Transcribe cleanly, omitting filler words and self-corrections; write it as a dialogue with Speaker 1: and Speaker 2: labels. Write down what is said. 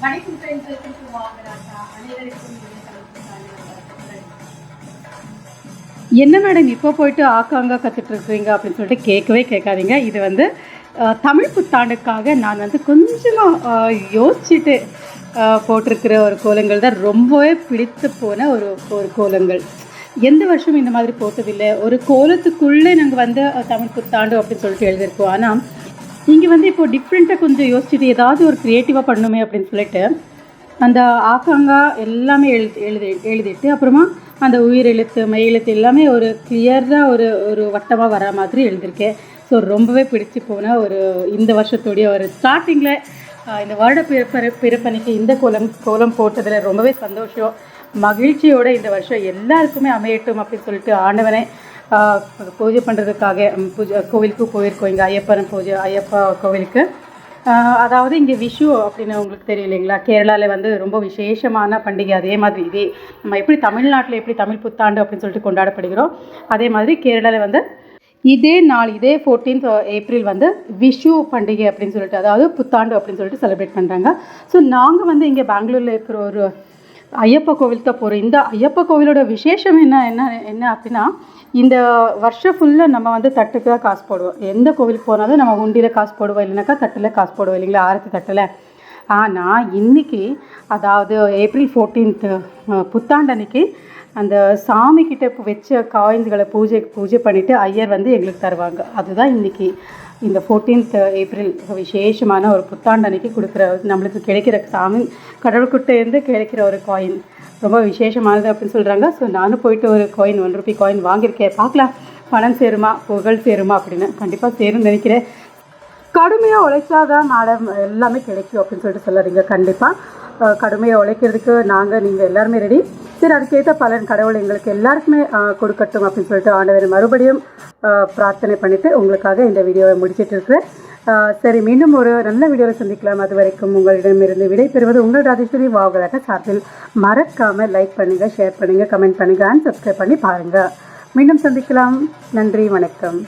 Speaker 1: வணக்கம் friends, welcome to வாகராஜா. அனைவருக்கும் என்ன மேடம் இப்போ போயிட்டு ஆக்காங்க கற்றுட்டு இருக்கிறீங்க அப்படின்னு சொல்லிட்டு கேட்கவே கேட்காதீங்க. இது வந்து தமிழ் புத்தாண்டுக்காக நான் வந்து கொஞ்சமாக யோசிச்சுட்டு போட்டிருக்கிற ஒரு கோலங்கள் தான். ரொம்பவே பிடித்து போன ஒரு கோலங்கள். எந்த வருஷம் இந்த மாதிரி போட்டதில்லை. ஒரு கோலத்துக்குள்ளே நாங்கள் வந்து தமிழ் புத்தாண்டு அப்படின்னு சொல்லிட்டு எழுதியிருக்கோம். ஆனால் இங்கே வந்து இப்போது டிஃப்ரெண்ட்டாக கொஞ்சம் யோசிச்சுட்டு ஏதாவது ஒரு க்ரியேட்டிவாக பண்ணணுமே அப்படின்னு சொல்லிட்டு அந்த ஆக்காங்கா எல்லாமே எழுதிட்டு அப்புறமா அந்த உயிர் எழுத்து மெய் எழுத்து எல்லாமே ஒரு கிளியராக ஒரு வட்டமாக வர மாதிரி எழுதியிருக்கேன். ஸோ ரொம்பவே பிடிச்சி போன இந்த வருஷத்துடைய ஒரு ஸ்டார்டிங்கில் இந்த வருட பிறப்பன்னைக்கு இந்த கோலம் போட்டதில் ரொம்பவே சந்தோஷம் மகிழ்ச்சியோடு இந்த வருஷம் எல்லாருக்குமே அமையட்டும் அப்படின்னு சொல்லிட்டு ஆண்டவனை பூஜை பண்ணுறதுக்காக கோவிலுக்கு போயிருக்கோம். இங்கே ஐயப்பா கோவிலுக்கு. அதாவது இங்கே விஷு அப்படின்னு உங்களுக்கு தெரியும் இல்லைங்களா? கேரளாவில் வந்து ரொம்ப விசேஷமான பண்டிகை. அதே மாதிரி இதே நம்ம எப்படி தமிழ்நாட்டில் எப்படி தமிழ் புத்தாண்டு அப்படின்னு சொல்லிட்டு கொண்டாடப்படுகிறோம், அதே மாதிரி கேரளாவில் வந்து இதே நாள் இதே 14th ஏப்ரல் வந்து விஷு பண்டிகை அப்படின்னு சொல்லிட்டு, அதாவது புத்தாண்டு அப்படின்னு சொல்லிட்டு செலிப்ரேட் பண்ணுறாங்க. ஸோ நாங்கள் வந்து இங்கே பெங்களூரில் இருக்கிற ஒரு ஐயப்பா கோவில் தான் போகிறோம். இந்த ஐயப்பா கோவிலோட விசேஷம் என்ன அப்படின்னா, இந்த வருஷம் ஃபுல்லாக நம்ம வந்து தட்டுக்கு தான் காசு போடுவோம். எந்த கோவிலுக்கு போனாலும் நம்ம உண்டியில் காசு போடுவோம், இல்லைனாக்கா தட்டில் காசு போடுவோம் இல்லைங்களா, ஆரத்தி தட்டில். ஆனால் இன்றைக்கி அதாவது ஏப்ரல் 14th புத்தாண்டு அன்றைக்கி அந்த சாமிக்கிட்ட வச்ச காயின்ஸ்களை பூஜை பண்ணிவிட்டு ஐயர் வந்து எங்களுக்கு தருவாங்க. அதுதான் இன்றைக்கி இந்த 14th ஏப்ரல் விசேஷமான ஒரு புத்தாண்டு அன்றைக்கி கொடுக்குற நம்மளுக்கு கிடைக்கிற சாமி கடவுள்கிட்டேருந்து கிடைக்கிற ஒரு காயின் ரொம்ப விசேஷமானது அப்படின்னு சொல்கிறாங்க. ஸோ நானும் போயிட்டு ஒரு காயின் 1 ரூபி காயின் வாங்கியிருக்கேன். பார்க்கலாம் பணம் சேருமா புகழ் சேருமா அப்படின்னு. கண்டிப்பாக சேரும்னு நினைக்கிறேன். கடுமையாக உழைச்சாதான் மேடம் எல்லாமே கிடைக்கும் அப்படின்னு சொல்லிட்டு சொல்லாதீங்க. கண்டிப்பாக கடுமையாக உழைக்கிறதுக்கு நீங்கள் எல்லாருமே ரெடி. சரி, அதுக்கேற்ற பலன் கடவுள் எங்களுக்கு எல்லாருக்குமே கொடுக்கட்டும் அப்படின்னு சொல்லிட்டு ஆண்டவரை மறுபடியும் பிரார்த்தனை பண்ணிவிட்டு உங்களுக்காக இந்த வீடியோவை முடிச்சிட்டு இருக்கிறேன். சரி, மீண்டும் ஒரு நல்ல வீடியோவில் சந்திக்கலாம். அது வரைக்கும் உங்களிடமிருந்து விடை பெறுவது உங்கள் ராஜேஸ்வரி வாகராஜா சார்பில். மறக்காமல் லைக் பண்ணுங்கள், ஷேர் பண்ணுங்கள், கமெண்ட் பண்ணுங்கள் அண்ட் சப்ஸ்கிரைப் பண்ணி பாருங்கள். மீண்டும் சந்திக்கலாம். நன்றி, வணக்கம்.